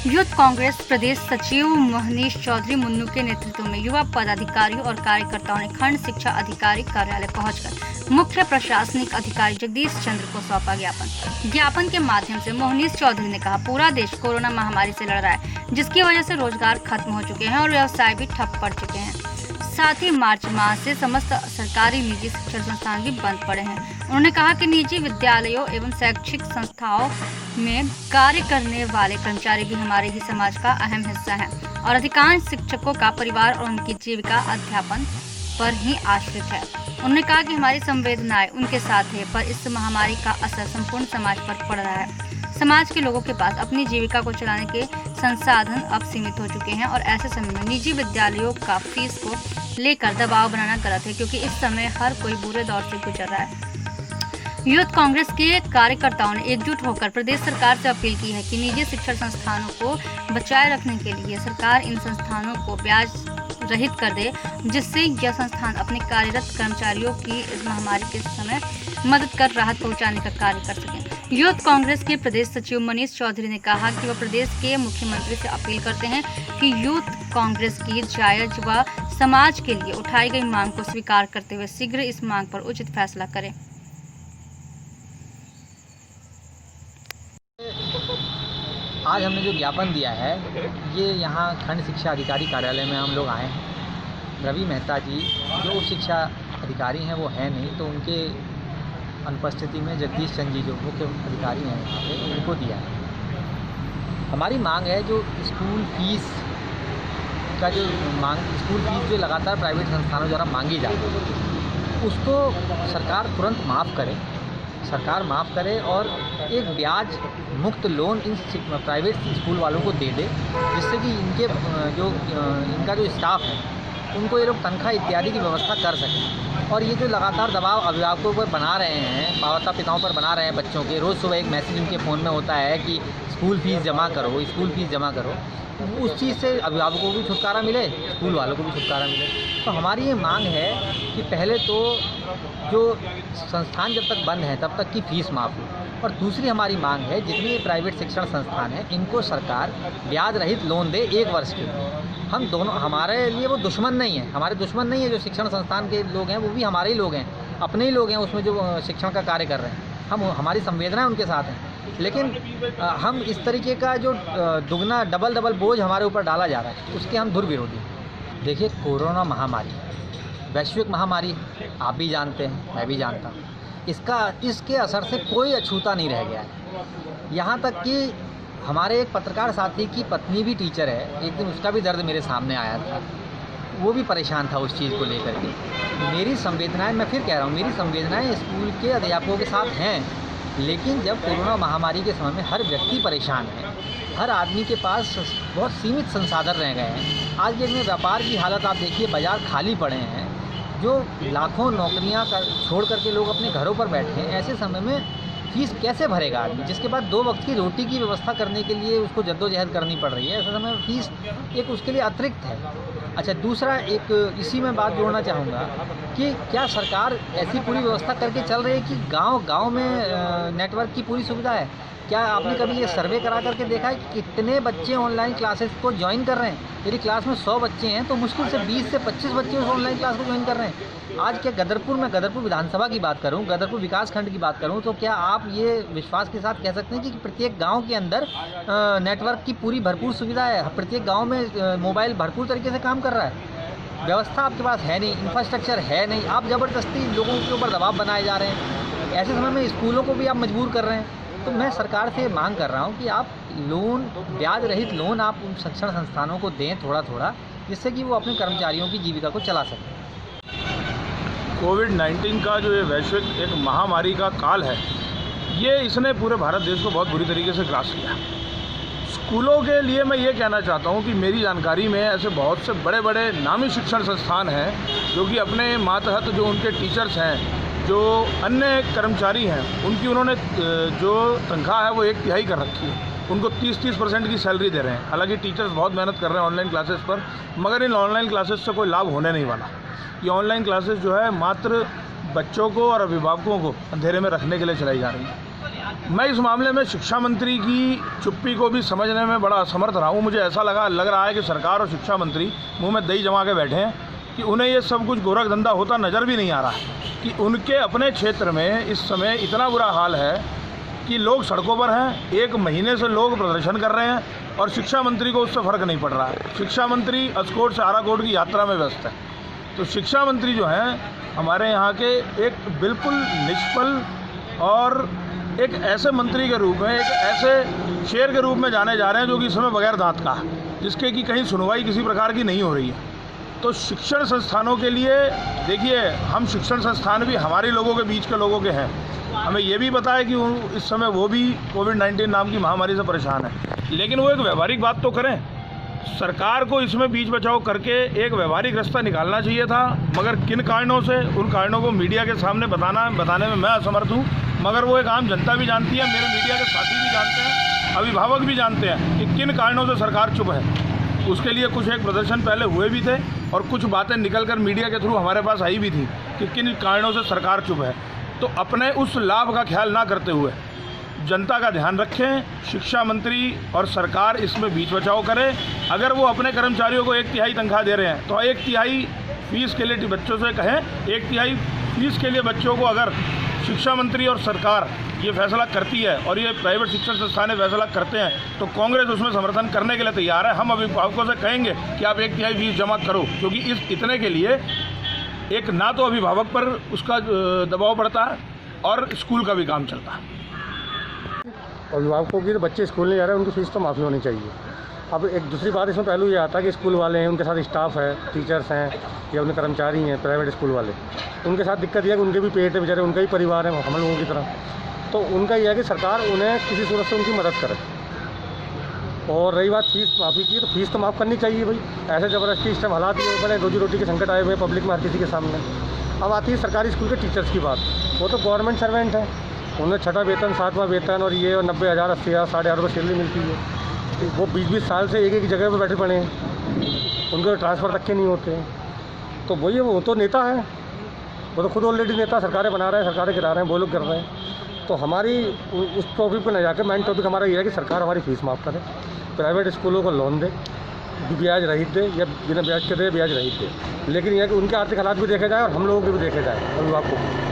Youth Congress प्रदेश सचिव मोहनीश चौधरी मुन्नू के नेतृत्व में युवा पदाधिकारियों और कार्यकर्ताओं ने खंड शिक्षा अधिकारी कार्यालय पहुंचकर मुख्य प्रशासनिक अधिकारी जगदीश चंद्र को सौंपा ज्ञापन के माध्यम से मोहनीश चौधरी ने कहा, पूरा देश कोरोना महामारी से लड़ रहा है, जिसकी वजह से रोजगार खत्म हो चुके हैं और व्यवसाय भी ठप पड़ चुके हैं। साथ ही मार्च माह से समस्त सरकारी निजी शिक्षण संस्थान भी बंद पड़े हैं। उन्होंने कहा कि निजी विद्यालयों एवं शैक्षिक संस्थाओं में कार्य करने वाले कर्मचारी भी हमारे ही समाज का अहम हिस्सा हैं और अधिकांश शिक्षकों का परिवार और उनकी जीविका अध्यापन पर ही आश्रित है। उन्होंने कहा कि हमारी संवेदनाएं उनके साथ है, पर इस महामारी का असर संपूर्ण समाज पर पड़ रहा है। समाज के लोगों के पास अपनी जीविका को चलाने के संसाधन अब सीमित हो चुके हैं और ऐसे समय में निजी विद्यालयों का फीस को लेकर दबाव बनाना गलत है, क्योंकि इस समय हर कोई बुरे दौर से गुजर रहा है। यूथ कांग्रेस के कार्यकर्ताओं ने एकजुट होकर प्रदेश सरकार से अपील की है कि निजी शिक्षण संस्थानों को बचाए रखने के लिए सरकार इन संस्थानों को ब्याज रहित कर दे, जिससे यह संस्थान अपने कार्यरत कर्मचारियों की इस महामारी के समय मदद कर राहत पहुंचाने का कार्य कर सकें। यूथ कांग्रेस के प्रदेश सचिव मनीष चौधरी ने कहा कि वह प्रदेश के मुख्यमंत्री से अपील करते हैं कि यूथ कांग्रेस की जायज व समाज के लिए उठाई गई मांग को स्वीकार करते हुए शीघ्र इस मांग पर उचित फैसला करें। आज हमने जो ज्ञापन दिया है, ये यहाँ खंड शिक्षा अधिकारी कार्यालय में हम लोग आए हैं। रवि मेहता जी जो उप शिक्षा अधिकारी हैं वो है नहीं, तो उनके अनुपस्थिति में जगदीश चंद्र जी जो मुख्य अधिकारी हैं यहाँ पे, उनको दिया है। हमारी मांग है जो स्कूल फीस का स्कूल फीस जो लगातार प्राइवेट संस्थानों द्वारा मांगी जाती है, उसको सरकार तुरंत माफ़ करे और एक ब्याज मुक्त लोन इन प्राइवेट स्कूल वालों को दे दे, जिससे कि इनका जो स्टाफ है उनको ये लोग तनख्वाह इत्यादि की व्यवस्था कर सकें। और ये जो लगातार दबाव अभिभावकों पर बना रहे हैं, माता पिताओं पर बना रहे हैं बच्चों के, रोज़ सुबह एक मैसेज उनके फ़ोन में होता है कि स्कूल फीस जमा करो, उस चीज़ से अभिभावकों को भी छुटकारा मिले, स्कूल वालों को भी छुटकारा मिले। तो हमारी ये मांग है कि पहले तो जो संस्थान जब तक बंद है तब तक की फ़ीस माफ़ हो, और दूसरी हमारी मांग है जितने प्राइवेट शिक्षण संस्थान हैं इनको सरकार ब्याज रहित लोन दे 1 वर्ष के लिए। हम दोनों, हमारे लिए वो दुश्मन नहीं है, हमारे दुश्मन नहीं है। जो शिक्षण संस्थान के लोग हैं वो भी हमारे ही लोग हैं, अपने ही लोग हैं, उसमें जो शिक्षण का कार्य कर रहे हैं। हमारी संवेदनाएं उनके साथ हैं, लेकिन हम इस तरीके का जो दुगना डबल बोझ हमारे ऊपर डाला जा रहा है उसके हम दुर्विरोधी हैं। देखिए, कोरोना महामारी वैश्विक महामारी, आप भी जानते हैं, मैं भी जानता हूँ। इसके असर से कोई अछूता नहीं रह गया है। यहाँ तक कि हमारे एक पत्रकार साथी की पत्नी भी टीचर है, एक दिन उसका भी दर्द मेरे सामने आया था, वो भी परेशान था उस चीज़ को लेकर के। मेरी संवेदनाएं, मैं फिर कह रहा हूँ, मेरी संवेदनाएं स्कूल के अध्यापकों के साथ हैं, लेकिन जब कोरोना महामारी के समय में हर व्यक्ति परेशान है, हर आदमी के पास बहुत सीमित संसाधन रह गए हैं। आज के में व्यापार की हालत आप देखिए, बाज़ार खाली पड़े हैं, जो लाखों नौकरियां छोड़ करके लोग अपने घरों पर बैठे हैं। ऐसे समय में फीस कैसे भरेगा आदमी, जिसके बाद 2 वक्त की रोटी की व्यवस्था करने के लिए उसको जद्दोजहद करनी पड़ रही है। ऐसे समय में फीस एक उसके लिए अतिरिक्त है। अच्छा, दूसरा एक इसी में बात जोड़ना चाहूँगा कि क्या सरकार ऐसी पूरी व्यवस्था करके चल रही है कि गांव में नेटवर्क की पूरी सुविधा है? क्या आपने कभी ये सर्वे करा करके देखा है कि कितने बच्चे ऑनलाइन क्लासेस को ज्वाइन कर रहे हैं? यदि क्लास में 100 बच्चे हैं तो मुश्किल से 20 से 25 बच्चे उस ऑनलाइन क्लास को ज्वाइन कर रहे हैं। आज क्या गदरपुर विधानसभा की बात करूं, गदरपुर विकास खंड की बात करूं, तो क्या आप ये विश्वास के साथ कह सकते हैं कि प्रत्येक गांव के अंदर नेटवर्क की पूरी भरपूर सुविधा है? प्रत्येक गांव में मोबाइल भरपूर तरीके से काम कर रहा है? व्यवस्था आपके पास है नहीं, इंफ्रास्ट्रक्चर है नहीं, आप ज़बरदस्ती लोगों के ऊपर दबाव बनाए जा रहे हैं। ऐसे समय में स्कूलों को भी आप मजबूर कर रहे हैं। तो मैं सरकार से मांग कर रहा हूं कि आप ब्याज रहित लोन आप शिक्षण संस्थानों को दें थोड़ा, जिससे कि वो अपने कर्मचारियों की जीविका को चला सकें। कोविड-19 का जो ये वैश्विक एक महामारी का काल है, ये इसने पूरे भारत देश को बहुत बुरी तरीके से ग्रास किया। स्कूलों के लिए मैं ये कहना चाहता हूँ कि मेरी जानकारी में ऐसे बहुत से बड़े नामी शिक्षण संस्थान हैं जो कि अपने मातहत जो उनके टीचर्स हैं, जो अन्य कर्मचारी हैं, उनकी उन्होंने जो तनख्वाह है वो 1/3 कर रखी है। उनको 30% की सैलरी दे रहे हैं। हालांकि टीचर्स बहुत मेहनत कर रहे हैं ऑनलाइन क्लासेस पर, मगर इन ऑनलाइन क्लासेस से कोई लाभ होने नहीं वाला। ये ऑनलाइन क्लासेस जो है मात्र बच्चों को और अभिभावकों को अंधेरे में रखने के लिए चलाई जा रही है। मैं इस मामले में शिक्षा मंत्री की चुप्पी को भी समझने में बड़ा असमर्थ रहा हूँ। मुझे ऐसा लग रहा है कि सरकार और शिक्षा मंत्री मुंह में दही जमा के बैठे हैं कि उन्हें ये सब कुछ गोरख धंधा होता नज़र भी नहीं आ रहा कि उनके अपने क्षेत्र में इस समय इतना बुरा हाल है कि लोग सड़कों पर हैं। 1 महीने से लोग प्रदर्शन कर रहे हैं और शिक्षा मंत्री को उससे फ़र्क नहीं पड़ रहा है। शिक्षा मंत्री अस्कोट से आराकोट की यात्रा में व्यस्त है। तो शिक्षा मंत्री जो हैं हमारे यहाँ के एक बिल्कुल निष्फल और एक ऐसे मंत्री के रूप में, एक ऐसे शेर के रूप में जाने जा रहे हैं जो कि इस समय बगैर दांत का है, जिसके कि कहीं सुनवाई किसी प्रकार की नहीं हो रही है। तो शिक्षण संस्थानों के लिए देखिए, हम शिक्षण संस्थान भी हमारे लोगों के बीच के लोगों के हैं। हमें ये भी पता है कि इस समय वो भी कोविड-19 नाम की महामारी से परेशान है, लेकिन वो एक व्यवहारिक बात तो करें। सरकार को इसमें बीच बचाव करके एक व्यवहारिक रास्ता निकालना चाहिए था, मगर किन कारणों से, उन कारणों को मीडिया के सामने बताने में मैं असमर्थ हूँ। मगर वो एक आम जनता भी जानती है, मेरे मीडिया के साथी भी जानते हैं, अभिभावक भी जानते हैं कि किन कारणों से सरकार चुप है। उसके लिए कुछ एक प्रदर्शन पहले हुए भी थे और कुछ बातें निकलकर मीडिया के थ्रू हमारे पास आई भी थी कि किन कारणों से सरकार चुप है। तो अपने उस लाभ का ख्याल ना करते हुए जनता का ध्यान रखें। शिक्षा मंत्री और सरकार इसमें बीच बचाव करें। अगर वो अपने कर्मचारियों को 1/3 तनख्वाह दे रहे हैं तो 1/3 फीस के लिए बच्चों से कहें। 1/3 फीस के लिए बच्चों को अगर शिक्षा मंत्री और सरकार ये फैसला करती है और ये प्राइवेट शिक्षण संस्थान फैसला करते हैं तो कांग्रेस उसमें समर्थन करने के लिए तैयार है। हम अभिभावकों से कहेंगे कि आप 1/3 फीस जमा करो, क्योंकि इस इतने के लिए एक ना तो अभिभावक पर उसका दबाव पड़ता है और स्कूल का भी काम चलता है। अभिभावकों की तो बच्चे स्कूल नहीं जा रहे हैं, उनकी फीस तो माफ़ी होनी चाहिए। अब एक दूसरी बात इसमें पहलू ये आता है कि स्कूल वाले हैं, उनके साथ स्टाफ है, टीचर्स हैं या उनके कर्मचारी हैं प्राइवेट स्कूल वाले, उनके साथ दिक्कत यह है कि उनके भी पेट है बेचारे, उनका ही परिवार है हम लोगों की तरह। तो उनका यह है कि सरकार उन्हें किसी सूरत से उनकी मदद करे। और रही बात फीस माफ़ी की, तो फीस तो माफ़ करनी चाहिए भाई। ऐसे ज़बरदस्ती इस टाइम हालात ये बड़े रोजी रोटी के संकट आए हुए हैं पब्लिक में हर किसी के सामने। अब आती है सरकारी स्कूल के टीचर्स की बात। वो तो गवर्नमेंट सर्वेंट है, उन्हें 6वां वेतन 7वां वेतन और ये और 90,000 80,000 8,500 रुपये सैलरी मिलती है। वो 20-20 साल से एक जगह पर बैठे पड़े हैं, उनको ट्रांसफ़र तक के नहीं होते हैं। तो वही वो तो नेता है, वो तो खुद ऑलरेडी नेता सरकारें बना रहे हैं, सरकारें गिरा रहे हैं, वो लोग कर रहे हैं। तो हमारी उस टॉपिक पर न जाकर मेन टॉपिक हमारा ये है कि सरकार हमारी फ़ीस माफ़ करे, प्राइवेट स्कूलों को लोन दे, ब्याज रहित दे या बिना ब्याज के दे, ब्याज रहित दे। लेकिन यह कि उनके आर्थिक हालात भी देखे जाए और हम लोगों के भी देखे जाए, अभिभावकों को।